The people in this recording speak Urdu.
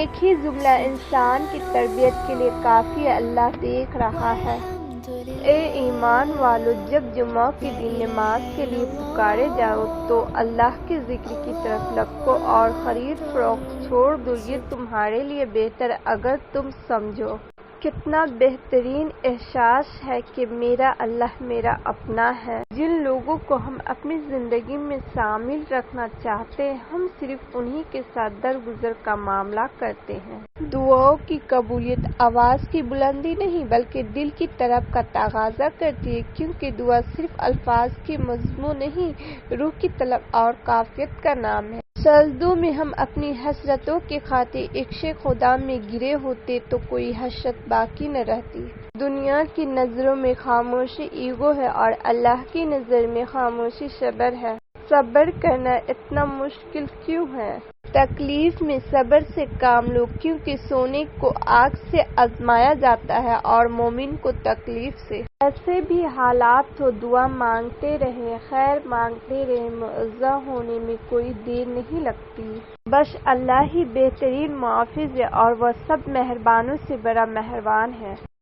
ایک ہی جملہ انسان کی تربیت کے لیے کافی ہے۔ اللہ دیکھ رہا ہے۔ اے ایمان والو، جب جمعہ کے دن نماز کے لیے پکارے جاؤ تو اللہ کے ذکر کی طرف لپکو اور خرید فروخت چھوڑ دو، یہ تمہارے لیے بہتر ہے اگر تم سمجھو۔ کتنا بہترین احساس ہے کہ میرا اللہ میرا اپنا ہے۔ جن لوگوں کو ہم اپنی زندگی میں شامل رکھنا چاہتے ہیں، ہم صرف انہی کے ساتھ درگزر کا معاملہ کرتے ہیں۔ دعاؤں کی قبولیت آواز کی بلندی نہیں بلکہ دل کی طلب کا تقاضا کرتی ہے، کیونکہ دعا صرف الفاظ کی مضمون نہیں، روح کی طلب اور کیفیت کا نام ہے۔ سجدوں میں ہم اپنی حسرتوں کی خاطر عرش خدا میں گرے ہوتے تو کوئی حسرت باقی نہ رہتی۔ دنیا کی نظروں میں خاموشی ایگو ہے اور اللہ کی نظر میں خاموشی صبر ہے۔ صبر کرنا اتنا مشکل کیوں ہے؟ تکلیف میں صبر سے کام لو، کیونکہ سونے کو آگ سے آزمایا جاتا ہے اور مومن کو تکلیف سے۔ ایسے بھی حالات ہو، دعا مانگتے رہیں، خیر مانگتے رہیں، معجزہ ہونے میں کوئی دیر نہیں لگتی۔ بس اللہ ہی بہترین محافظ ہے اور وہ سب مہربانوں سے بڑا مہربان ہے۔